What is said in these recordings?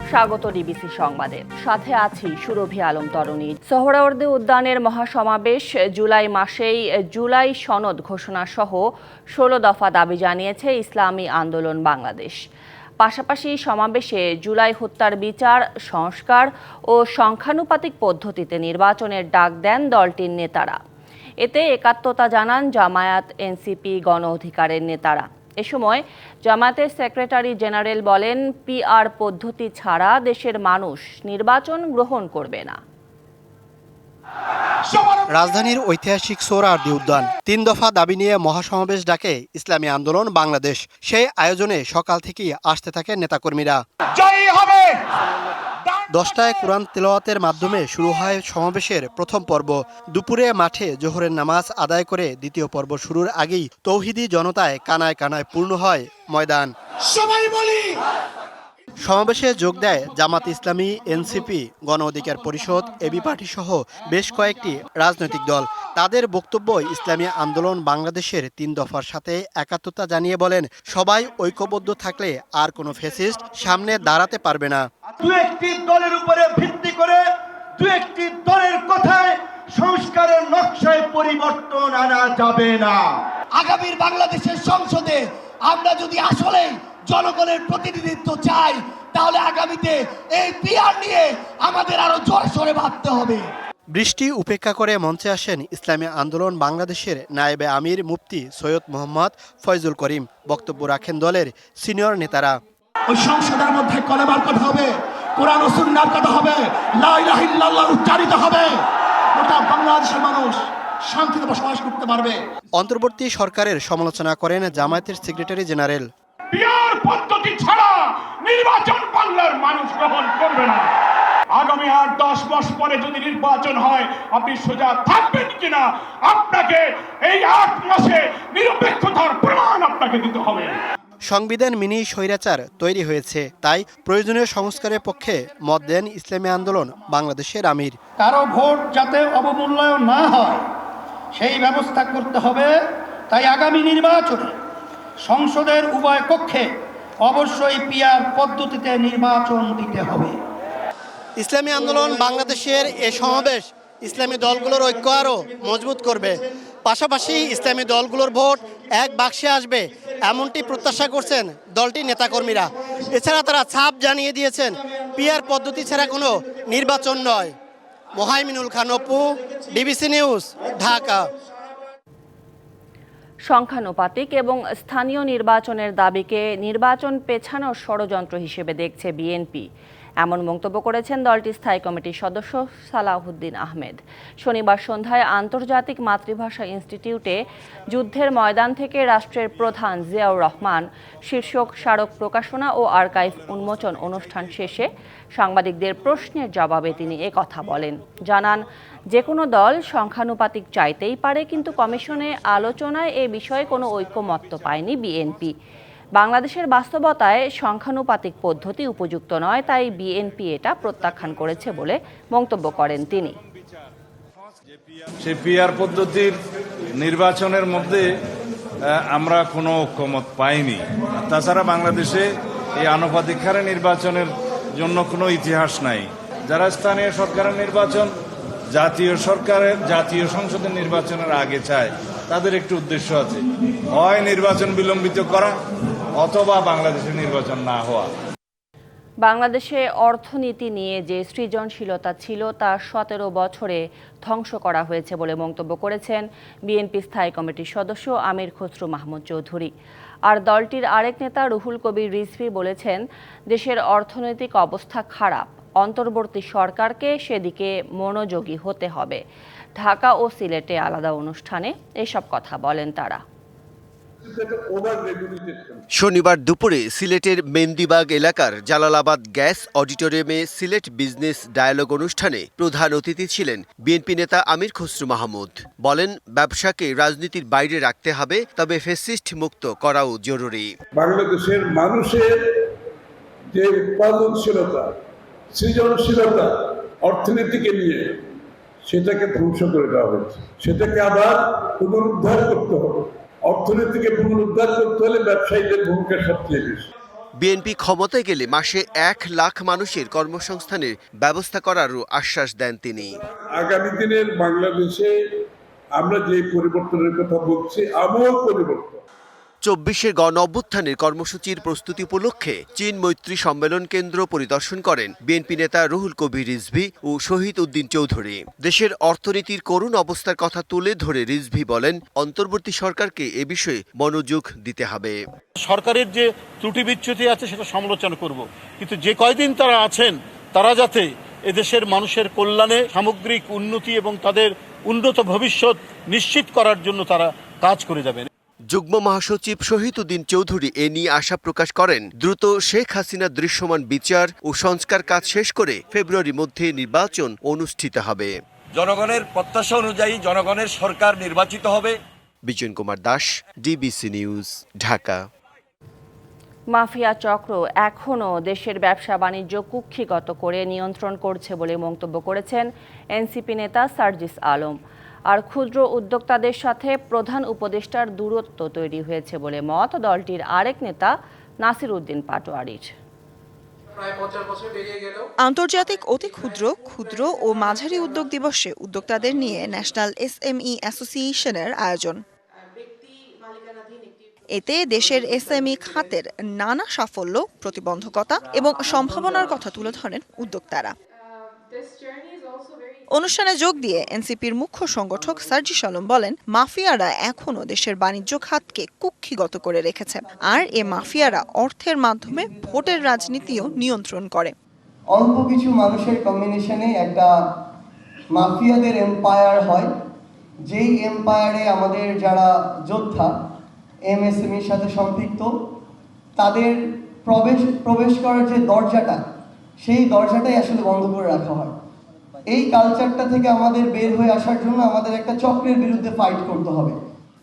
স্বাগত ডিবিসি সংবাদে। সাথে আছি সুরভি আলম তরুণী। সোহরাওয়ার্দী উদ্যানের মহাসমাবেশ জুলাই মাসেই জুলাই সনদ ঘোষণা সহ 16 দফা দাবি জানিয়েছে ইসলামী আন্দোলন বাংলাদেশ। পাশাপাশি সমাবেশে জুলাই হত্যার বিচার, সংস্কার ও সংখ্যানুপাতিক পদ্ধতিতে নির্বাচনের ডাক দেন দলটির নেতারা। এতে একাত্মতা জানান জামায়াত, এনসিপি, গণ অধিকারের নেতারা। এ সময় জামায়াতের সেক্রেটারি জেনারেল বলেন, পিআর পদ্ধতি ছাড়া দেশের মানুষ নির্বাচন গ্রহণ করবে না। রাজধানীর ঐতিহাসিক সোহরাওয়ার্দী উদ্যান 3 দফা দাবি নিয়ে মহাসমাবেশ ডাকে ইসলামী আন্দোলন বাংলাদেশ। সেই আয়োজনে সকাল থেকেই আসতে থাকে নেতাকর্মীরা। 10টায় কোরআন তেলাওয়াতের মাধ্যমে শুরু হয় সমাবেশের প্রথম পর্ব। দুপুরে মাঠে জোহরের নামাজ আদায় করে দ্বিতীয় পর্ব শুরুর আগেই তৌহিদি জনতায় কানায় কানায় পূর্ণ হয় ময়দান। সমাবেশে যোগ দেয় জামাত ইসলামী, এনসিপি, গণ অধিকার পরিষদ, এবি পার্টি সহ বেশ কয়েকটি রাজনৈতিক দল। তাদের বক্তব্য ইসলামী আন্দোলন বাংলাদেশের 3 দফার সাথে একাত্মতা জানিয়ে বলেন, সবাই ঐক্যবদ্ধ থাকলে আর কোনো ফ্যাসিস্ট সামনে দাঁড়াতে পারবে না। দু একটি দলের উপরে ভিত্তি করে দু একটি দলের কথায় সংস্কারের নকশায় পরিবর্তন আনা যাবে না। আগামীর বাংলাদেশের সংসদে আমরা যদি আসলে জনগণের প্রতিনিধিত্ব চাই, তাহলে আগামীতে এই পিআর নিয়ে আমাদের আরো জোরসোরে ভাবতে হবে। বৃষ্টি উপেক্ষা করে মঞ্চে আসেন ইসলামী আন্দোলন বাংলাদেশের নায়েবে আমির মুফতি সৈয়দ মোহাম্মদ ফয়জুল করিম। বক্তব্য রাখেন দলের সিনিয়র নেতারা। ওই সংসদের মধ্যে কলেমার কথা হবে, কোরআন ও সুন্নাহর কথা হবে, লা ইলাহা ইল্লাল্লাহ উচ্চারিত হবে। গোটা বাংলাদেশের মানুষ শান্তিতে বসবাস করতে পারবে। অন্তর্বর্তী সরকারের সমালোচনা করেন জামায়াতের সেক্রেটারি জেনারেল। পিআর পদ্ধতি ছাড়া নির্বাচন বাংলার মানুষ গ্রহণ করবে না। আগামী 8-10 মাস পরে যদি নির্বাচন হয়, আপনি সোজা থাকবেন কিনা, আপনাকে এই 8 মাসে নিরপেক্ষতার প্রমাণ আপনাকে দিতে হবে। সংবিধান মিনি স্বৈরাচার তৈরি হয়েছে, তাই প্রয়োজনীয় সংস্কারের পক্ষে মত দেন ইসলামী আন্দোলন বাংলাদেশের আমির। কারো ভোট যাতে অবমূল্যায়ন না হয় সেই ব্যবস্থা করতে হবে। তাই আগামী নির্বাচনে সংসদের উভয় কক্ষে অবশ্যই পিআর পদ্ধতিতে নির্বাচন দিতে হবে। ইসলামী আন্দোলন বাংলাদেশের এ সমাবেশ ইসলামী দলগুলোর ঐক্য আরও মজবুত করবে। পাশাপাশি ইসলামী দলগুলোর ভোট এক বাক্সে আসবে, এমনটি প্রত্যাশা করছেন দলটির নেতাকর্মীরা। এছাড়া তারা ছাপ জানিয়ে দিয়েছেন, পিআর পদ্ধতি ছাড়া কোনো নির্বাচন নয়। Mohaiminul Khan Apu, DBC news, Dhaka. সংখ্যানুপাতিক এবং স্থানীয় নির্বাচনের দাবিকে নির্বাচন পেছানোর ষড়যন্ত্র হিসেবে দেখছে বিএনপি, এমন মন্তব্য করেছেন দলটির স্থায়ী কমিটির সদস্য সালাউদ্দিন আহমেদ। শনিবার সন্ধ্যায় আন্তর্জাতিক মাতৃভাষা ইনস্টিটিউটে যুদ্ধের ময়দান থেকে রাষ্ট্রের প্রধান জিয়াউর রহমান শীর্ষক স্মারক প্রকাশনা ও আর্কাইভ উন্মোচন অনুষ্ঠান শেষে সাংবাদিকদের প্রশ্নের জবাবে তিনি একথা বলেন। জানান, যে কোনো দল সংখ্যানুপাতিক চাইতেই পারে, কিন্তু কমিশনে আলোচনায় এ বিষয়ে কোনো ঐকমত্য পায়নি বিএনপি। বাংলাদেশের বাস্তবতায় সংখ্যানুপাতিক পদ্ধতি উপযুক্ত নয়, তাই বিএনপি এটা প্রত্যাখ্যান করেছে বলে মন্তব্য করেন তিনি। সেই পিআর পদ্ধতির নির্বাচনের মধ্যে আমরা কোনো ঐকমত পাইনি। তাছাড়া বাংলাদেশে এই আনুপাতিক হারে নির্বাচনের জন্য কোনো ইতিহাস নাই। যারা স্থানীয় সরকারের নির্বাচন জাতীয় সংসদের নির্বাচনের আগে চায়, তাদের একটি উদ্দেশ্য আছে, হয় নির্বাচন বিলম্বিত করা অথবা বাংলাদেশের নির্বাচন না হওয়া। বাংলাদেশে অর্থনীতি নিয়ে যে সৃজনশীলতা ছিল তা 17 বছরে ধ্বংস করা হয়েছে বলে মন্তব্য করেছেন বিএনপি স্থায়ী কমিটির সদস্য আমির খসরু মাহমুদ চৌধুরী। আর দলটির আরেক নেতা রুহুল কবির রিজভী বলেছেন, দেশের অর্থনৈতিক অবস্থা খারাপ, অন্তর্বর্তী সরকারকে সেদিকে মনোযোগী হতে হবে। ঢাকা ও সিলেটে আলাদা অনুষ্ঠানে এসব কথা বলেন তারা। শনিবার দুপুরে সিলেটের মেন্দিবাগ এলাকার জালালাবাদ গ্যাস অডিটোরিয়ামে সিলেট বিজনেস ডায়ালগ অনুষ্ঠানে প্রধান অতিথি ছিলেন বিএনপি নেতা আমির খসরু মাহমুদ। বলেন, ব্যবসাকে রাজনীতির বাইরে রাখতে হবে, তবে ফ্যাসিস্ট মুক্ত করাও জরুরি। বাংলাদেশের মানুষের যে উৎপাদনশীলতা, সৃজনশীলতা অর্থনীতিকে নিয়ে, সেটাকে ধ্বংস করে দেওয়া হয়েছে। সেটাকে আবার পুনরুদ্ধার করতে হবে। অর্থনীতিকে পুনরুদ্ধার করতে হলে ব্যবসায়ীদের ভূমিকা সবচেয়ে বেশি। বিএনপি ক্ষমতায় গেলে মাসে 1 লাখ মানুষের কর্মসংস্থানের ব্যবস্থা করারও আশ্বাস দেন তিনি। আগামী দিনের বাংলাদেশে আমরা যে পরিবর্তনের কথা বলছি, আমূল পরিবর্তন। 24-এর গণ-অভ্যুত্থানের কর্মসূচির প্রস্তুতি উপলক্ষে চীন মৈত্রী সম্মেলন কেন্দ্র পরিদর্শন করেন বিএনপি নেতা রুহুল কবির রিজভী ও শহীদ উদ্দিন চৌধুরী। দেশের অর্থনীতির করুণ অবস্থার কথা তুলে ধরে রিজভী বলেন, অন্তর্বর্তী সরকারকে এ বিষয়ে মনোযোগ দিতে হবে। সরকারের যে ত্রুটি বিচ্যুতি আছে সেটা সমালোচনা করব, কিন্তু যে কয়দিন তারা আছেন তারা যাতে এদেশের মানুষের কল্যাণে সামগ্রিক উন্নতি এবং তাদের উন্নত ভবিষ্যৎ নিশ্চিত করার জন্য তারা কাজ করে যাবেন। যুগ্ম মহাসচিব শহীদ উদ্দিন চৌধুরী এ নিয়ে আশা প্রকাশ করেন, দ্রুত শেখ হাসিনার দৃশ্যমান বিচার ও সংস্কার কাজ শেষ করে ফেব্রুয়ারির মধ্যে নির্বাচন অনুষ্ঠিত হবে। জনগণের প্রত্যাশা অনুযায়ী জনগণের সরকার নির্বাচিত হবে। Bijoy Kumar Das, DBC news, Dhaka. Mafia চক্র এখনও দেশের ব্যবসা বাণিজ্য কুক্ষিগত করে নিয়ন্ত্রণ করছে বলে মন্তব্য করেছেন এনসিপি নেতা সার্জিস আলম। আর ক্ষুদ্র উদ্যোক্তাদের সাথে প্রধান উপদেষ্টার দূরত্ব তৈরি হয়েছে বলে মত দলটির আরেক নেতা নাসির উদ্দিন পাটোয়ারির। আন্তর্জাতিক অতি ক্ষুদ্র ও মাঝারি উদ্যোগ দিবসে উদ্যোক্তাদের নিয়ে ন্যাশনাল এসএমই অ্যাসোসিয়েশনের আয়োজন। এতে দেশের এসএমই খাতের নানা সাফল্য, প্রতিবন্ধকতা এবং সম্ভাবনার কথা তুলে ধরেন উদ্যোক্তারা। অনুষ্ঠানে যোগ দিয়ে এনসিপির মুখ্য সংগঠক সার্জিস আলম বলেন, মাফিয়ারা এখনও দেশের বাণিজ্য খাতকে কুক্ষিগত করে রেখেছে, আর এ মাফিয়ারা অর্থের মাধ্যমে ভোটের রাজনীতিও নিয়ন্ত্রণ করে। অল্প কিছু মানুষের কম্বিনেশনে একটা মাফিয়াদের এম্পায়ার হয়, যেই এম্পায়ারে আমাদের যারা যোদ্ধা এমএসএমইর সাথে সম্পৃক্ত, তাদের প্রবেশ করার যে দরজাটা, সেই দরজাটাই আসলে বন্ধ করে রাখা হয়। এই কালচারটা থেকে আমাদের বের হয়ে আসার জন্য আমাদের একটা চক্রের বিরুদ্ধে ফাইট করতে হবে।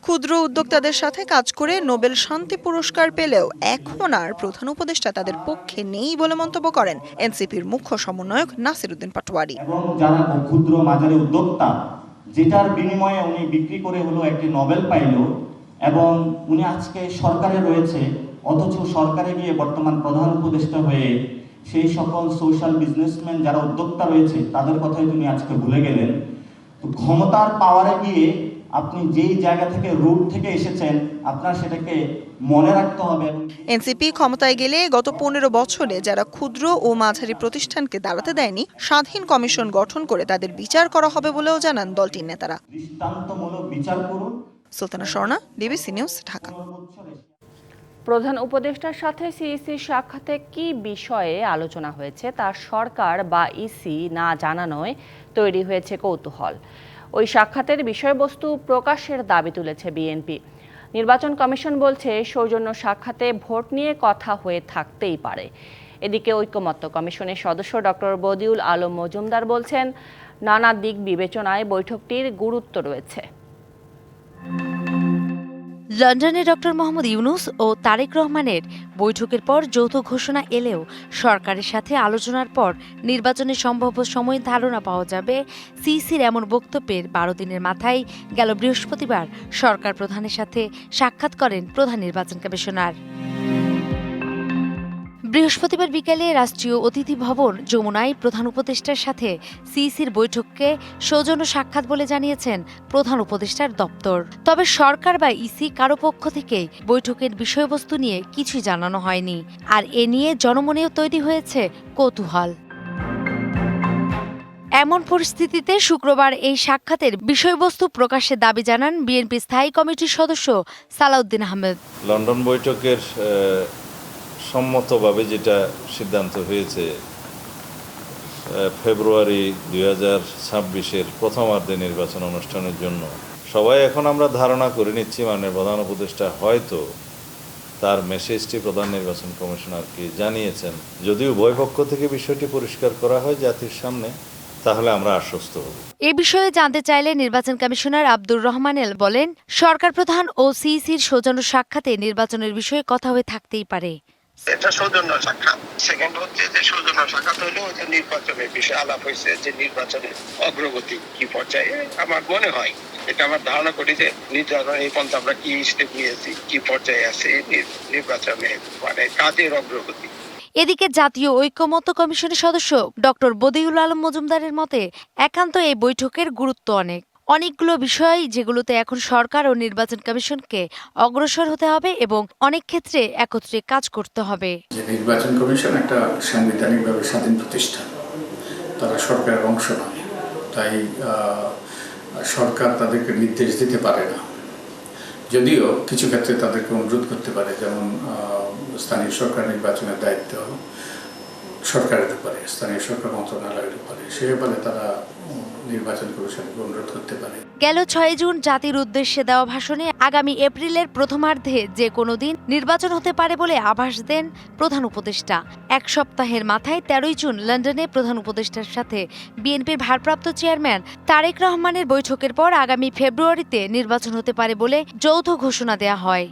ক্ষুদ্র উদ্যোক্তাদের সাথে কাজ করে নোবেল শান্তি পুরস্কার পেলেও এখন আর প্রধান উপদেষ্টা তাদের পক্ষে নেই বলে মন্তব্য করেন এনসিপির মুখ্য সমন্বয়ক নাসির উদ্দিন পাটোয়ারি। এবং যারা ক্ষুদ্র মাঝারি উদ্যোক্তা, যেটার বিনিময়ে উনি বিক্রি করে হলো একটি নোবেল পাইল, এবং উনি আজকে সরকারে রয়েছে, অথচ সরকারে গিয়ে বর্তমান প্রধান উপদেষ্টা হয়ে সেই সকল সোশ্যাল বিজনেসম্যান যারা উদ্যোক্তা রয়েছে তাদের কথাই তুমি আজকে ভুলে গেলেন। তো ক্ষমতার পাওয়ারে গিয়ে আপনি যেই জায়গা থেকে রুট থেকে এসেছেন, আপনার সেটাকে মনে রাখতে হবে। এনসিপি ক্ষমতায় গেলে গত 15 বছরে যারা ক্ষুদ্র ও মাঝারি প্রতিষ্ঠানকে দাঁড়াতে দেয়নি, স্বাধীন কমিশন গঠন করে তাদের বিচার করা হবে বলেও জানান দলটির নেতারা। দৃষ্টান্তমূলক বিচার করুন। Sultana Swarna, DBC news, Dhaka. প্রধান উপদেষ্টার সাথে সিইসির সাক্ষাতে কি বিষয়ে আলোচনা হয়েছে তা সরকার বা ইসি না জানানোয় তৈরি হয়েছে কৌতূহল। ওই সাক্ষাতের বিষয়বস্তু প্রকাশের দাবি তুলেছে বিএনপি। নির্বাচন কমিশন বলছে, সৌজন্য সাক্ষাতে ভোট নিয়ে কথা হয়ে থাকতেই পারে। এদিকে ঐকমত্য কমিশনের সদস্য ডক্টর বদিউল আলম মজুমদার বলছেন, নানা দিক বিবেচনায় বৈঠকটির গুরুত্ব রয়েছে। লন্ডনে ডক্টর মোহাম্মদ ইউনুস ও তারেক রহমানের বৈঠকের পর যৌথ ঘোষণা এলেও সরকারের সাথে আলোচনার পর নির্বাচনের সম্ভাব্য সময় ধারণা পাওয়া যাবে। সিইসির এমন বক্তব্যের 12 দিনের মাথায় গেল বৃহস্পতিবার সরকার প্রধানের সাথে সাক্ষাৎ করেন প্রধান নির্বাচন কমিশনার। বৃহস্পতিবার বিকেলে রাষ্ট্রীয় অতিথি ভবন যমুনায় প্রধান উপদেষ্টার সাথে সিইসির বৈঠককে সৌজন্য সাক্ষাৎ বলে জানিয়েছেন প্রধান উপদেষ্টার দপ্তর। তবে সরকার বা ইসি কারো পক্ষ থেকে বৈঠকের বিষয়বস্তু নিয়ে কিছুই জানানো হয়নি, আর এ নিয়ে জনমনেও তৈরি হয়েছে কৌতূহল। এমন পরিস্থিতিতে শুক্রবার এই সাক্ষাতের বিষয়বস্তু প্রকাশের দাবি জানান বিএনপি স্থায়ী কমিটির সদস্য সালাউদ্দিন আহমেদ। লন্ডন বৈঠকের সম্মতভাবে যেটা সিদ্ধান্ত হয়েছে, ফেব্রুয়ারি 2026-এর প্রথমার্ধে নির্বাচন অনুষ্ঠানের জন্য সবাই এখন আমরা ধারণা করে নিচ্ছি, মাননীয় প্রধান উপদেষ্টা হয়তো তার মেসেজটি প্রধান নির্বাচন কমিশনারকে জানিয়েছেন। যদি উভয় পক্ষ থেকে বিষয়টি পরিষ্কার করা হয় জাতির সামনে, তাহলে আমরা আশ্বস্ত হব। এ বিষয়ে জানতে চাইলে নির্বাচন কমিশনার আব্দুর রহমানেল বলেন, সরকার প্রধান ও সিইসির সৌজন্য সাক্ষাতে নির্বাচনের বিষয়ে কথা হয়ে থাকতেই পারে। এটা সৌজন্য সাক্ষাৎ। সেকেন্ড হচ্ছে যে সৌজন্য সাক্ষাৎ হলো যে নির্বাচনের বিষয়ে আলাপ হয়েছে, যে নির্বাচনের অগ্রগতি কি পর্যায়ে। আমার মনে হয়, এটা আমার ধারণা করি যে নির্বাচন এই পর্যন্ত আমরা কি স্টেপ নিয়েছি, কি পর্যায়ে আছে নির্বাচনে, মানে কাজের অগ্রগতি। এদিকে জাতীয় ঐক্যমত্য কমিশনের সদস্য ডক্টর বদিউল আলম মজুমদারের মতে একান্ত এই বৈঠকের গুরুত্ব অনেকগুলো বিষয় যেগুলোতে এখন সরকার ও নির্বাচন কমিশনকে অগ্রসর হতে হবে এবং অনেক ক্ষেত্রে একত্রে কাজ করতে হবে। নির্বাচন কমিশন একটা সাংবিধানিকভাবে স্বাধীন প্রতিষ্ঠান, তারা সরকারের অংশ নয়, তাই সরকার তাদেরকে নির্দেশ দিতে পারে না, যদিও কিছু ক্ষেত্রে তাদেরকে অনুরোধ করতে পারে, যেমন স্থানীয় সরকার নির্বাচনের দায়িত্ব সরকারের উপরে, স্থানীয় সরকার মন্ত্রণালয়ের উপরে, সে ব্যাপারে তারা নির্বাচন কমিশনকে অনুরোধ করতে পারে। গেল 6 জুন জাতির উদ্দেশ্যে দেওয়া ভাষণে আগামী এপ্রিলের প্রথমার্ধে যে কোনো দিন নির্বাচন হতে পারে বলে আভাস দেন প্রধান উপদেষ্টা। এক সপ্তাহের মাথায় 13 জুন লন্ডনে প্রধান উপদেষ্টার সাথে বিএনপির ভারপ্রাপ্ত চেয়ারম্যান তারেক রহমানের বৈঠকের পর আগামী ফেব্রুয়ারিতে নির্বাচন হতে পারে বলে যৌথ ঘোষণা দেয়া হয়।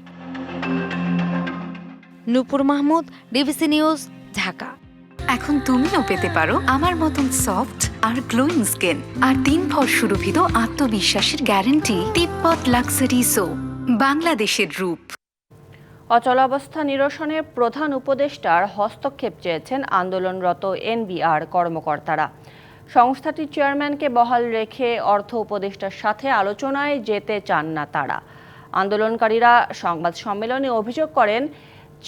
নূপুর মাহমুদ, ডিবিসি নিউজ, ঢাকা। এখন তুমিও পেতে পারো আমার মতন সফট আর গ্লোয়িং স্কিন আর 3 ভর সুরভিত আত্মবিশ্বাসের গ্যারান্টি তিব্বত লাক্সারি সোপ, বাংলাদেশের রূপ। অচলাবস্থা নিরসনে প্রধান উপদেষ্টার হস্তক্ষেপ চেয়েছেন আন্দোলনরত এনবিআর কর্মকর্তারা। সংস্থাটির চেয়ারম্যানকে বহাল রেখে অর্থ উপদেষ্টার সাথে আলোচনায় যেতে চান না তারা। আন্দোলনকারীরা সংবাদ সম্মেলনে অভিযোগ করেন,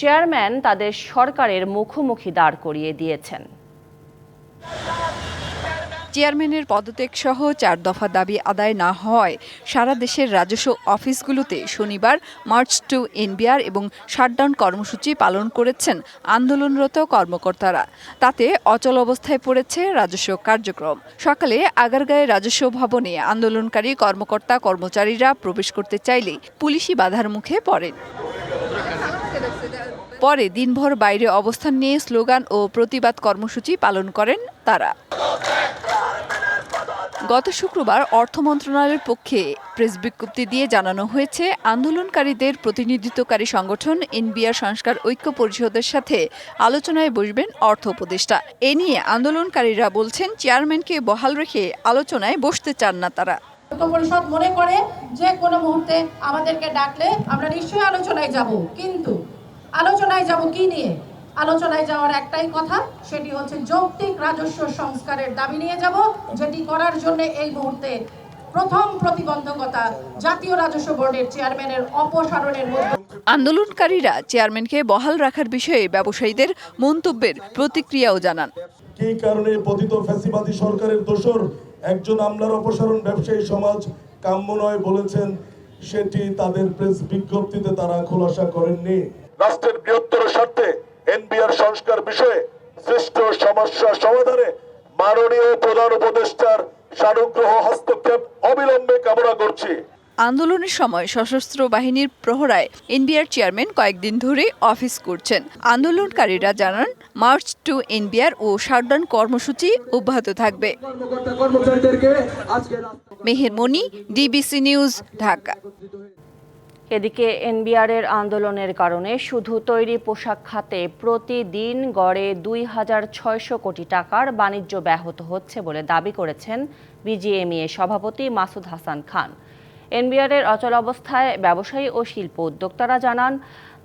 চেয়ারম্যান তাদের সরকারের মুখোমুখি দাঁড় করিয়ে দিয়েছেন। চেয়ারম্যানের পদত্যাগ সহ 4 দফা দাবি আদায় না হওয়ায় সারা দেশের রাজস্ব অফিসগুলোতে শনিবার মার্চ টু এনবিআর এবং শাটডাউন কর্মসূচি পালন করেছেন আন্দোলনরত কর্মকর্তারা। তাতে অচল অবস্থায় পড়েছে রাজস্ব কার্যক্রম। সকালে আগারগাঁয়ে রাজস্ব ভবনে আন্দোলনকারী কর্মকর্তা কর্মচারীরা প্রবেশ করতে চাইলে পুলিশি বাধার মুখে পড়েন। পরে দিনভর বাইরে অবস্থান নিয়ে স্লোগান ও প্রতিবাদ কর্মসূচি পালন করেন তারা। গত শুক্রবার অর্থ মন্ত্রণালয়ের পক্ষে প্রেস বিজ্ঞপ্তি দিয়ে জানানো হয়েছে, আন্দোলনকারীদের প্রতিনিধিত্বকারী সংগঠন এনবিআর সংস্কার ঐক্য পরিষদের সাথে আলোচনায় বসবেন অর্থ উপদেষ্টা। এ নিয়ে আন্দোলনকারীরা বলছেন, চেয়ারম্যানকে বহাল রেখে আলোচনায় বসতে চান না তারা। পরিষদ মনে করে যে কোনো মুহূর্তে আমাদেরকে ডাকলে আমরা নিশ্চয়ই আলোচনায় যাব, কিন্তু আলোচনায় যাব কি নিয়ে? আলোচনায় যাওয়ার একটাই কথা, সেটি হচ্ছে যৌক্তিক রাজস্ব সংস্কারের দাবি নিয়ে যাব, যেটি করার জন্য এই মুহূর্তে প্রথম প্রতিবন্ধকতা জাতীয় রাজস্ব বোর্ডের চেয়ারম্যানের অপসারণের মধ্যে। আন্দোলনকারীরা চেয়ারম্যানকে বহাল রাখার বিষয়ে ব্যবসায়ীদের মন্তব্যের প্রতিক্রিয়াও জানান। কী কারণে পতিত ফ্যাসিবাদী সরকারের দোসর একজন আমলার অপসারণ ব্যবসায়ী সমাজ কাম্য নয় বলেছেন, সেটি তাদের প্রেস বিজ্ঞপ্তিতে তারা খোলাসা করেননি। রাষ্ট্রের বৃহত্তর স্বার্থে এনবিআর সংস্কার বিষয়ে সৃষ্ট সমস্যা সমাধানে মাননীয় প্রধান উপদেষ্টার সানুগ্রহ হস্তক্ষেপ অবিলম্বে কামনা করছি। আন্দোলনের সময় সশস্ত্র বাহিনীর প্রহরায় এনবিআর চেয়ারম্যান কয়েকদিন ধরে অফিস করছেন। আন্দোলনকারীরা জানান, মার্চ টু এনবিআর ও শাটডাউন কর্মসূচি অব্যাহত থাকবে। Meher Moni, DBC news, Dhaka. এদিকে এনবিআরের আন্দোলনের কারণে শুধু তৈরি পোশাক খাতে প্রতিদিন গড়ে 2600 কোটি টাকার বাণিজ্য ব্যাহত হচ্ছে বলে দাবি করেছেন বিজিএমইএ সভাপতি মাসুদ হাসান খান। এনবিআরের অচলাবস্থায় ব্যবসায়ী ও শিল্প উদ্যোক্তারা জানান,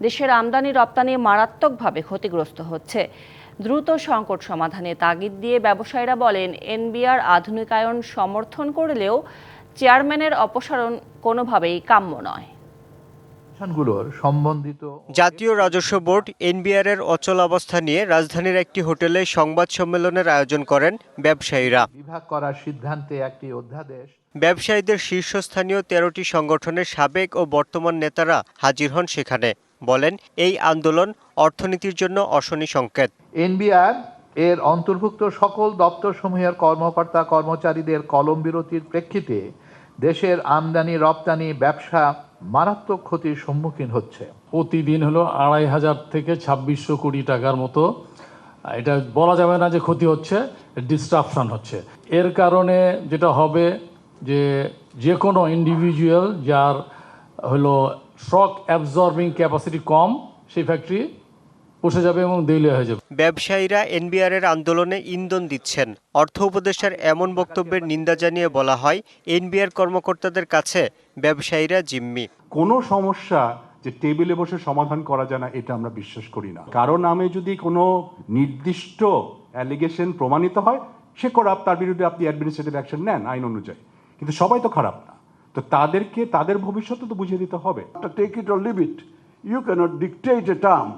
দেশের আমদানি রপ্তানি মারাত্মকভাবে ক্ষতিগ্রস্ত হচ্ছে। দ্রুত সংকট সমাধানে তাগিদ দিয়ে ব্যবসায়ীরা বলেন, এনবিআর আধুনিকায়ন সমর্থন করলেও চেয়ারম্যানের অপসারণ কোনোভাবেই কাম্য নয়। জাতীয় রাজস্ব বোর্ড এনবিআর এর অচল অবস্থা নিয়ে রাজধানীর একটি হোটেলে সংবাদ সম্মেলনের আয়োজন করেন ব্যবসায়ীরা। বিভাগ করার সিদ্ধান্তে একটি অধ্যাদেশ। ব্যবসায়ীদের শীর্ষস্থানীয় 13টি সংগঠনের সাবেক ও বর্তমান নেতারা হাজির হন সেখানে। বলেন, এই আন্দোলন অর্থনীতির জন্য অশনি সংকেত। এনবিআর এর অন্তর্ভুক্ত সকল দপ্তরসমূহের কর্মকর্তা কর্মচারীদের কলম বিরতির প্রেক্ষিতে দেশের আমদানি রপ্তানি ব্যবসা মারাত্মক ক্ষতির সম্মুখীন হচ্ছে। প্রতিদিন হলো 2500 থেকে 2600 কোটি টাকার মতো, এটা বলা যাবে না যে ক্ষতি হচ্ছে, ডিস্ট্রাকশন হচ্ছে। এর কারণে যেটা হবে যে কোনো ইন্ডিভিজুয়াল যার হলো শক অ্যাবজর্বিং ক্যাপাসিটি কম, সেই ফ্যাক্টরি বসে যাবে এবং দেউলিয়া হয়ে যাবে। ব্যবসায়ীরা এনবিআর এর আন্দোলনে ইন্ধন দিচ্ছেন। অর্থ উপদেষ্টার এমন বক্তব্যের নিন্দা জানিয়ে বলা হয়, এনবিআর কর্মকর্তাদের কাছে ব্যবসায়ীরা জিম্মি। কোনো সমস্যা যে টেবিলে বসে সমাধান করা যায় না, এটা আমরা বিশ্বাস করি না। কারো নামে যদি কোনো নির্দিষ্ট অ্যালিগেশন প্রমাণিত হয়, সে করাপ্ট, তার বিরুদ্ধে আপনি অ্যাডমিনিস্ট্রেটিভ অ্যাকশন নেন আইন অনুযায়ী, কিন্তু সবাই তো খারাপ না। তো তাদেরকে তাদের ভবিষ্যতে তো বুঝিয়ে দিতে হবে। Take it or leave it, you can't dictate a term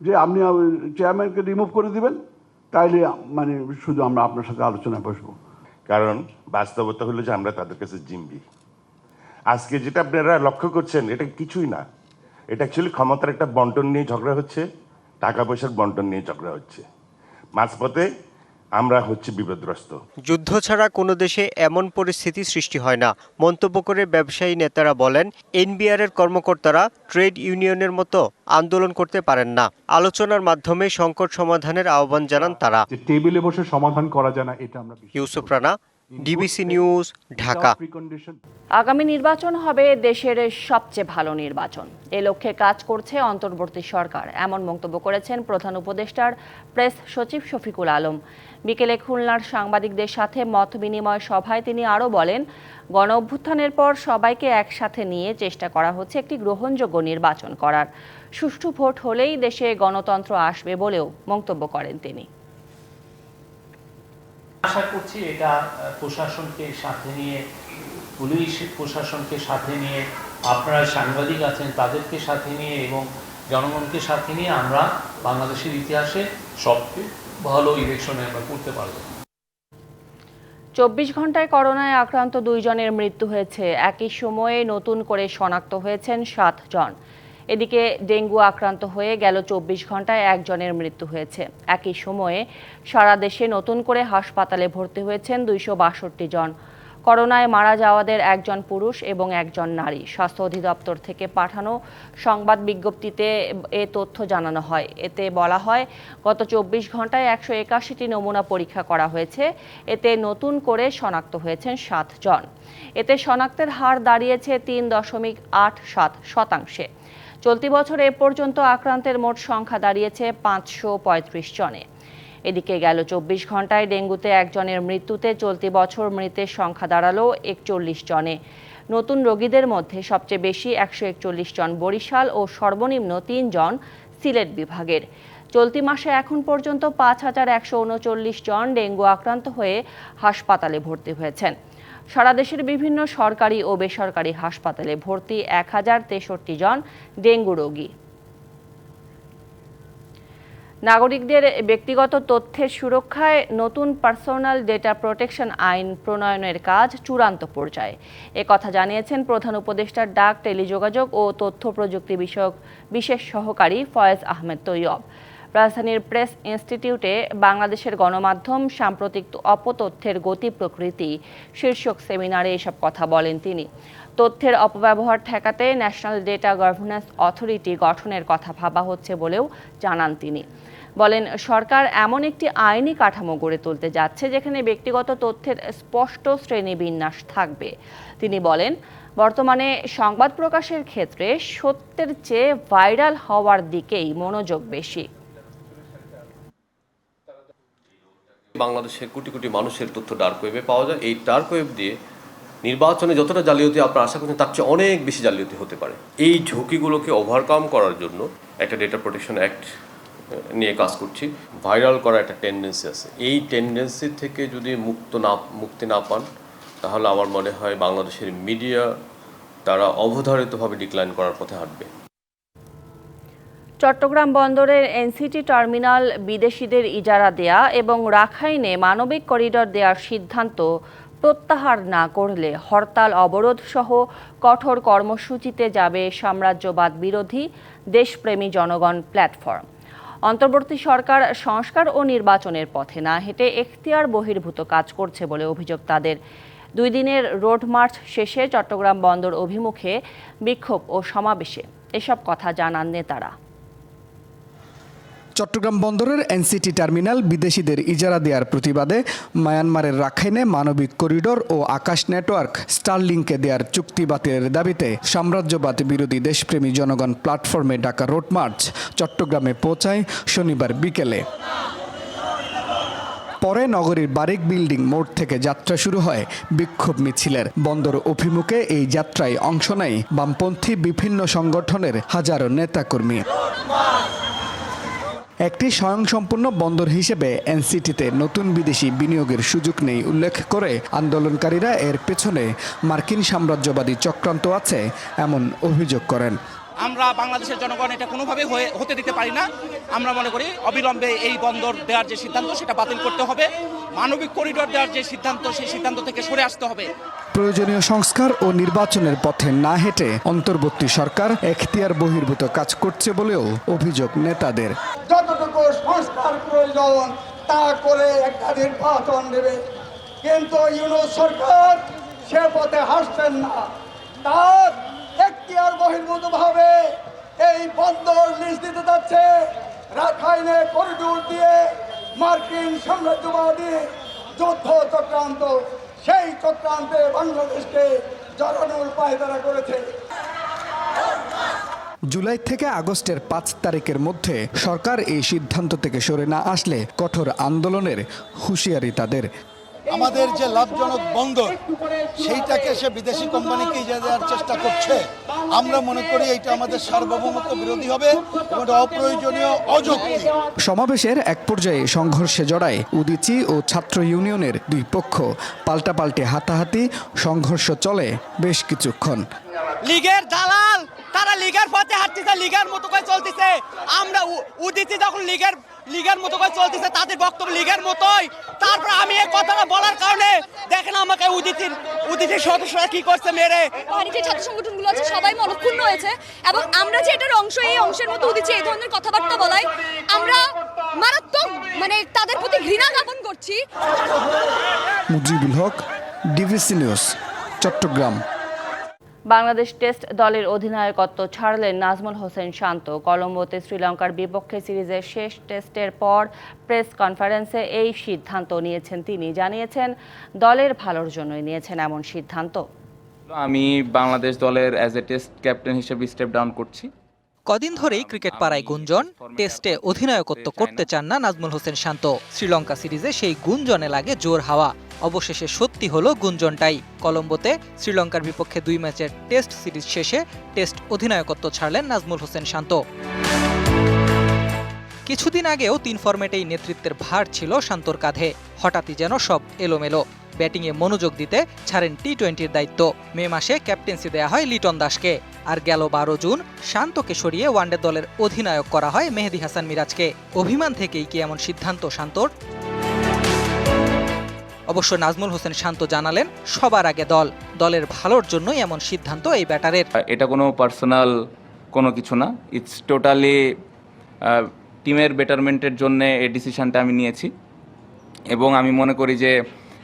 যে আপনি চেয়ারম্যানকে রিমুভ করে দিবেন, তাইলে মানে শুধু আমরা আপনার সাথে আলোচনায় বসবো। কারণ বাস্তবতা হলো যে আমরা তাদের কাছে জিম্মি। আজকে যেটা আপনারা লক্ষ্য করছেন এটা কিছুই না, এটা অ্যাকচুয়ালি ক্ষমতার একটা বন্টন নিয়ে ঝগড়া হচ্ছে, টাকা পয়সার বন্টন নিয়ে ঝগড়া হচ্ছে। মাঝপথে আমরা হচ্ছে বিপদগ্রস্ত। যুদ্ধ ছাড়া কোনো দেশে এমন পরিস্থিতি সৃষ্টি হয় না মন্তব্য করে ব্যবসায়ী নেতারা বলেন, এনবিআর এর কর্মকর্তারা ট্রেড ইউনিয়নের মতো আন্দোলন করতে পারেন না। আলোচনার মাধ্যমে সংকট সমাধানের আহ্বান জানান তারা। টেবিলে বসে সমাধান করা যায় না, এটা আমরা। Yusuf Rana, DBC news, Dhaka. আগামী নির্বাচন হবে দেশের সবচেয়ে ভালো নির্বাচন, এ লক্ষ্যে কাজ করছে অন্তর্বর্তী সরকার, এমন মন্তব্য করেছেন প্রধান উপদেষ্টার প্রেস সচিব শফিকুল আলম। বিকেলে খুলনার সাংবাদিকদের সাথে মত বিনিময় সভায় তিনি আরও বলেন, গণ অভ্যুত্থানের পর সবাইকে একসাথে নিয়ে চেষ্টা করা হচ্ছে একটি গ্রহণযোগ্য নির্বাচন করার। সুষ্ঠু ভোট হলেই দেশে গণতন্ত্র আসবে বলেও মন্তব্য করেন তিনি। আশা করছি এটা প্রশাসনকে সাথে নিয়ে, পুলিশ প্রশাসনকে সাথে নিয়ে, আপনারা সাংবাদিক আছেন তাদেরকে সাথে নিয়ে এবং জনগণকে সাথে নিয়ে আমরা বাংলাদেশের ইতিহাসে সবচেয়ে ভালো ইলেকশনে আমরা করতে পারব। 24 ঘন্টায় করোনায় আক্রান্ত 2 জনের মৃত্যু হয়েছে। একই সময়ে নতুন করে শনাক্ত হয়েছেন 7 জন। এদিকে ডেঙ্গু আক্রান্ত হয়ে গেল 24 ঘন্টায় 1 জনের মৃত্যু হয়েছে। একই সময়ে সারা দেশে নতুন করে হাসপাতালে ভর্তি হয়েছেন 262 জন। করোনায় মারা যাওয়াদের 1 জন পুরুষ এবং 1 জন নারী। স্বাস্থ্য অধিদপ্তর থেকে পাঠানো সংবাদ বিজ্ঞপ্তিতে এ তথ্য জানানো হয়। এতে বলা হয়, গত 24 ঘন্টায় 181টি নমুনা পরীক্ষা করা হয়েছে। এতে নতুন করে শনাক্ত হয়েছেন 7 জন। এতে শনাক্তের হার দাঁড়িয়েছে 3.87%। চলতি বছর এ পর্যন্ত আক্রান্তের মোট সংখ্যা দাঁড়িয়েছে 535 জনে। এদিকে গেল 24 ঘন্টায় ডেঙ্গুতে 1 জনের মৃত্যুতে চলতি বছর মৃতের সংখ্যা দাঁড়ালো 41 জনে। নতুন রোগীদের মধ্যে সবচেয়ে বেশি 141 জন বরিশাল ও সর্বনিম্ন 3 জন সিলেট বিভাগের। চলতি মাসে এখন পর্যন্ত 5139 জন ডেঙ্গু আক্রান্ত হয়ে হাসপাতালে ভর্তি হয়েছেন। সারা দেশের বিভিন্ন সরকারি ও বেসরকারি হাসপাতালে ভর্তি 1063 জন ডেঙ্গু রোগী। নাগরিকদের ব্যক্তিগত তথ্যের সুরক্ষায় নতুন পার্সোনাল ডেটা প্রোটেকশন আইন প্রণয়নের কাজ চূড়ান্ত পর্যায়ে। একথা জানিয়েছেন প্রধান উপদেষ্টার ডাক, টেলিযোগাযোগ ও তথ্য প্রযুক্তি বিষয়ক বিশেষ সহকারী ফয়েজ আহমেদ তৈয়ব। রাজধানীর প্রেস ইনস্টিটিউটে বাংলাদেশের গণমাধ্যম সাম্প্রতিক অপতথ্যের গতি প্রকৃতি শীর্ষক সেমিনারে এসব কথা বলেন তিনি। তথ্যের অপব্যবহার ঠেকাতে ন্যাশনাল ডেটা গভর্নেন্স অথরিটি গঠনের কথা ভাবা হচ্ছে বলেও জানান তিনি। বলেন, সরকার এমন একটি আইনি কাঠামো গড়ে তুলতে যাচ্ছে যেখানে ব্যক্তিগত তথ্যের স্পষ্ট শ্রেণীবিন্যাস থাকবে। তিনি বলেন, বর্তমানে সংবাদ প্রকাশের ক্ষেত্রে সত্যের চেয়ে ভাইরাল হওয়ার দিকেই মনোযোগ বেশি। বাংলাদেশের কোটি কোটি মানুষের তথ্য ডার্ক ওয়েবে পাওয়া যায়। এই ডার্ক ওয়েব দিয়ে নির্বাচনে যতটা জালিয়াতি আপনারা আশা করছেন তার চেয়ে অনেক বেশি জালিয়াতি হতে পারে। এই ঝুঁকিগুলোকে ওভারকাম করার জন্য একটা ডেটা প্রোটেকশন অ্যাক্ট নিয়ে কাজ করছি। ভাইরাল করার একটা টেন্ডেন্সি আছে, এই টেন্ডেন্সি থেকে যদি মুক্তি না পান তাহলে আমার মনে হয় বাংলাদেশের মিডিয়া তারা অবধারিতভাবে ডিক্লাইন করার পথে হাঁটবে। চট্টগ্রাম বন্দরের এনসিটি টার্মিনাল বিদেশিদের ইজারা দেয়া এবং রাখাইনে মানবিক করিডর দেওয়ার সিদ্ধান্ত প্রত্যাহার না করলে হরতাল, অবরোধ সহ কঠোর কর্মসূচিতে যাবে সাম্রাজ্যবাদ বিরোধী দেশপ্রেমী জনগণ প্ল্যাটফর্ম। অন্তর্বর্তী সরকার সংস্কার ও নির্বাচনের পথে না হেঁটে এখতিয়ার বহির্ভূত কাজ করছে বলে অভিযোগ তাদের। 2 দিনের রোড মার্চ শেষে চট্টগ্রাম বন্দর অভিমুখে বিক্ষোভ ও সমাবেশে এসব কথা জানান নেতারা। চট্টগ্রাম বন্দরের এনসিটি টার্মিনাল বিদেশিদের ইজারা দেওয়ার প্রতিবাদে মায়ানমারের রাখাইনে মানবিক করিডোর ও আকাশ নেটওয়ার্ক স্টারলিংকে দেওয়ার চুক্তি বাতিলের দাবিতে সাম্রাজ্যবাদ বিরোধী দেশপ্রেমী জনগণ প্ল্যাটফর্মে ডাকা রোড মার্চ চট্টগ্রামে পৌঁছায় শনিবার বিকেলে। পরে নগরীর বারিক বিল্ডিং মোড় থেকে যাত্রা শুরু হয় বিক্ষোভ মিছিলের। বন্দর অভিমুখে এই যাত্রায় অংশ নেয় বামপন্থী বিভিন্ন সংগঠনের হাজারো নেতাকর্মী। একটি স্বয়ংসম্পূর্ণ বন্দর হিসেবে এনসিটিতে নতুন বিদেশি বিনিয়োগের সুযোগ নেই উল্লেখ করে আন্দোলনকারীরা এর পেছনে মার্কিন সাম্রাজ্যবাদী চক্রান্ত আছে এমন অভিযোগ করেন। আমরা বাংলাদেশের জনগণ এটা কোনোভাবে হতে দিতে পারি না। আমরা মনে করি অবিলম্বে এই বন্দর দেওয়ার যে সিদ্ধান্ত সেটা বাতিল করতে হবে। মানবিক করিডোর দেওয়ার যে সিদ্ধান্ত সেই সিদ্ধান্ত থেকে সরে আসতে হবে। প্রয়োজনীয় সংস্কার ও নির্বাচনের পথে না হেঁটে অন্তর্বর্তী সরকার এখতিয়ার বহির্ভূত কাজ করছে বলেও অভিযোগ নেতাদের। যতটুকু সংস্কার প্রয়োজন তা করে একটা নির্বাচন দেবে, কিন্তু ইউনূস সরকার সে পথে হাসছেন না। তার এখতিয়ার বহির্ভূতভাবে এই বন্দর লিজ দিতে যাচ্ছে রাখাইনে করিডোর দিয়ে মার্কিন সাম্রাজ্যবাদী যুদ্ধ চক্রান্ত। সেই চক্রান্তে বাংলাদেশকে জড়ানোর পায়তারা করেছে। জুলাই থেকে আগস্টের ৫ তারিখের মধ্যে সরকার এই সিদ্ধান্ত থেকে সরে না আসলে কঠোর আন্দোলনের হুঁশিয়ারি তাদের। আমাদের যে লাভজনক বন্দর সেইটাকে সে বিদেশি কোম্পানিকে ইজারা দেওয়ার চেষ্টা করছে। আমরা মনে করি এটা আমাদের সার্বভৌমত্ব বিরোধী হবে এবং অপ্রয়োজনীয় অযৌক্তিক। সমাবেশের এক পর্যায়ে সংঘর্ষে জড়ায় উদীচী ও ছাত্র ইউনিয়নের দুই পক্ষ। পাল্টাপাল্টি হাতাহাতি সংঘর্ষ চলে বেশ কিছুক্ষণ। লীগের দালাল তারা লীগের পথে হাঁটতেছে, লীগের মতো করে চলতেছে। আমরা উদীচী যখন লীগের মতো করে চলতেছে, তাদের বক্তব্য লীগের মতোই। তারপর আমি এই কথাটা বলার কারণে দেখেন আমাকে উদীচীর সদস্যরা কি করছে মেরে। যে ছাত্র সংগঠনগুলো আছে সবাই মনক্ষুণ্ণ হয়েছে এবং আমরা যে এটার অংশ, এই অংশের মতো উদীচী এই ধরনের কথাবার্তা বলাই আমরা মারাত্মক তাদের প্রতি ঘৃণা জ্ঞাপন করছি। Mujibul Haque, DBC news, Chattogram. Bangladesh test দলের অধিনায়কত্ব ছাড়লেন নাজমুল হোসেন শান্ত। কলম্বোতে শ্রীলঙ্কার বিপক্ষে সিরিজের শেষ টেস্টের পর প্রেস কনফারেন্সে এই সিদ্ধান্ত নিয়েছেন তিনি। জানিয়েছেন দলের ভালোর জন্যই নিয়েছেন এমন সিদ্ধান্ত। আমি বাংলাদেশ দলের অ্যাজ এ টেস্ট ক্যাপ্টেন হিসেবে স্টেপ ডাউন করছি। কদিন ধরেই ক্রিকেট পাড়ায় গুঞ্জন, টেস্টে অধিনায়কত্ব করতে চান না নাজমুল হোসেন শান্ত। শ্রীলঙ্কা সিরিজে সেই গুঞ্জনে লাগে জোর হাওয়া। অবশেষে সত্যি হলো গুঞ্জনটাই। কলম্বোতে শ্রীলঙ্কার বিপক্ষে 2 ম্যাচের টেস্ট সিরিজ শেষে টেস্ট অধিনায়কত্ব ছাড়লেন নাজমুল হোসেন শান্ত। কিছুদিন আগেও 3 ফরম্যাটেই নেতৃত্বের ভার ছিল শান্তর কাঁধে। হঠাৎই যেন সব এলোমেলো। ব্যাটিংয়ে মনোযোগ দিতে ছাড়েন টি-20-র দায়িত্ব। মে মাসে ক্যাপ্টেন্সি দেয়া হয় লিটন দাসকে। আর গেল 12 জুন শান্তকে সরিয়ে ওয়ানডে দলের অধিনায়ক করা হয় মেহেদী হাসান মিরাজকে। অভিমান থেকেই কি এমন সিদ্ধান্ত শান্তর? অবশ্য নাজমুল হোসেন শান্ত জানালেন সবার আগে দলের ভালোর জন্যই এমন সিদ্ধান্ত এই ব্যাটারের। এটা কোনো পার্সোনাল কোনো কিছু না, ইটস টোটালি টিমের বেটারমেন্টের জন্য এই ডিসিশনটা আমি নিয়েছি এবং আমি মনে করি যে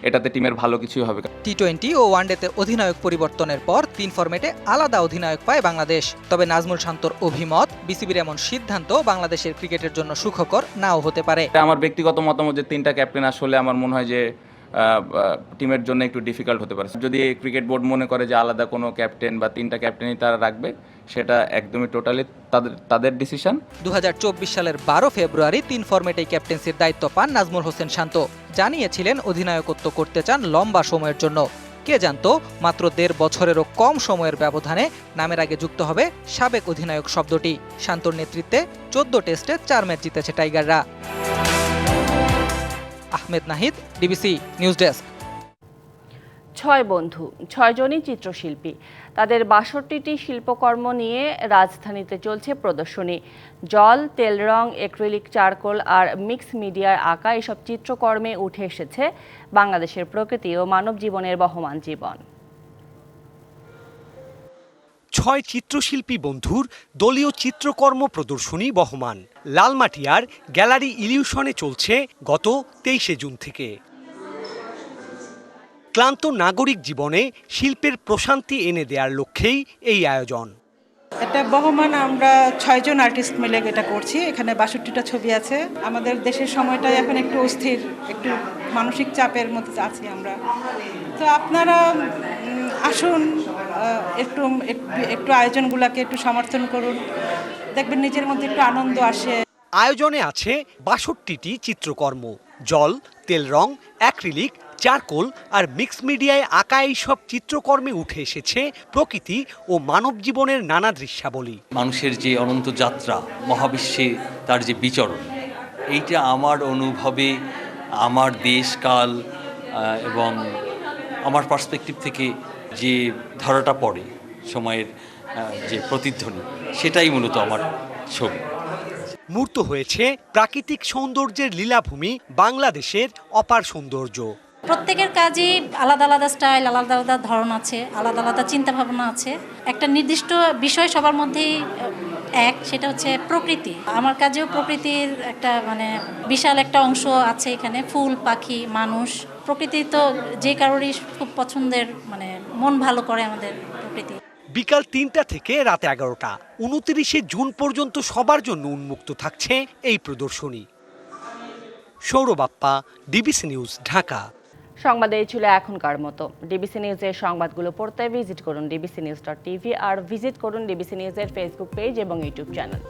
এটাতে টিমের ভালো কিছুই হবে। টি-20 ও ওয়ানডেতে অধিনায়ক পরিবর্তনের পর 3 ফরম্যাটে আলাদা অধিনায়ক পায় বাংলাদেশ। তবে নাজমুল শান্তর অভিমত, বিসিবির এমন সিদ্ধান্ত বাংলাদেশের ক্রিকেটের জন্য সুখকর নাও হতে পারে। আমার ব্যক্তিগত মতামত যে 3টা ক্যাপ্টেন আসলে আমার মনে হয় যে টিমের জন্য একটু ডিফিকাল্ট হতে পারে। যদি ক্রিকেট বোর্ড মনে করে যে আলাদা কোনো ক্যাপ্টেন বা 3টা ক্যাপ্টেনই তারা রাখবে, সেটা একদমই টোটালি তাদের ডিসিশন। 2024 সালের 12 ফেব্রুয়ারি 3 ফরম্যাটেই ক্যাপ্টেন্সির দায়িত্ব পান নাজমুল হোসেন শান্ত। জানিয়েছিলেন অধিনায়কত্ব করতে চান লম্বা সময়ের জন্য। কে জানতো মাত্র 1.5 বছরেরও কম সময়ের ব্যবধানে নামের আগে যুক্ত হবে সাবেক অধিনায়ক শব্দটি। শান্তর নেতৃত্বে 14 টেস্টে 4 ম্যাচ জিতেছে টাইগাররা। Ahmed Nahid, DBC news desk. 6 বন্ধু, 6 জনই চিত্রশিল্পী। তাদের 62টি শিল্পকর্ম নিয়ে রাজধানীতে চলছে প্রদর্শনী। জল, তেল রং, অ্যাক্রিলিক, চারকোল আর মিক্স মিডিয়ার আঁকা এসব চিত্রকর্মে উঠে এসেছে বাংলাদেশের প্রকৃতি ও মানব জীবনের বহমান জীবন। 6 চিত্রশিল্পী বন্ধুর দলীয় চিত্রকর্ম প্রদর্শনী বহমান। লালমাটিয়ার গ্যালারি ইলিউশনে চলছে গত 23 জুন থেকে। ক্লান্ত নাগরিক জীবনে শিল্পের প্রশান্তি এনে দেওয়ার লক্ষ্যেই এই আয়োজন। এটা বহমান আমরা 6 জন আর্টিস্ট মিলে এটা করছি। এখানে 62টা ছবি আছে। আমাদের দেশের সময়টাই এখন একটু অস্থির, একটু মানসিক চাপের মধ্যে আছি আমরা। তো আপনারা আসুন, একটু আয়োজনগুলোকে একটু সমর্থন করুন, দেখবেন নিজের মধ্যে একটু আনন্দ আসে। আয়োজনে আছে 62টি চিত্রকর্ম, জল, তেল রং, অ্যাক্রিলিক, চারকোল আর মিক্স মিডিয়ায় আঁকা এই সব চিত্রকর্মে উঠে এসেছে প্রকৃতি ও মানব জীবনের নানা দৃশ্যাবলী। মানুষের যে অনন্ত যাত্রা, মহাবিশ্বে তার যে বিচরণ, এইটা আমার অনুভবে আমার দেশকাল এবং আমার পার্সপেক্টিভ থেকে যে ধারাটা পড়ে সময়ের যে প্রতিধ্বনি, সেটাই মূলত আমার ছবি। মূর্ত হয়েছে প্রাকৃতিক সৌন্দর্যের লীলাভূমি বাংলাদেশের অপার সৌন্দর্য। প্রত্যেকের কাজই আলাদা আলাদা স্টাইল, আলাদা আলাদা ধরন আছে, আলাদা আলাদা চিন্তা ভাবনা আছে। একটা নির্দিষ্ট বিষয় সবার মধ্যেই এক, সেটা হচ্ছে প্রকৃতি। আমার কাজেও প্রকৃতির একটা বিশাল একটা অংশ আছে এখানে। ফুল, পাখি, মানুষ, প্রকৃতি তো যে কারোরই খুব পছন্দের, মন ভালো করে আমাদের প্রকৃতি। বিকাল 3টা থেকে রাত 11টা, 29শে জুন পর্যন্ত সবার জন্য উন্মুক্ত থাকছে এই প্রদর্শনী। Sourav Appa, DBC news, Dhaka. সংবাদ এই ছিল এখনকার মতো। ডিবিসি নিউজের সংবাদগুলো পড়তে ভিজিট করুন dbcnews.tv আর ভিজিট করুন ডিবিসি নিউজের ফেসবুক পেজ এবং ইউটিউব চ্যানেল।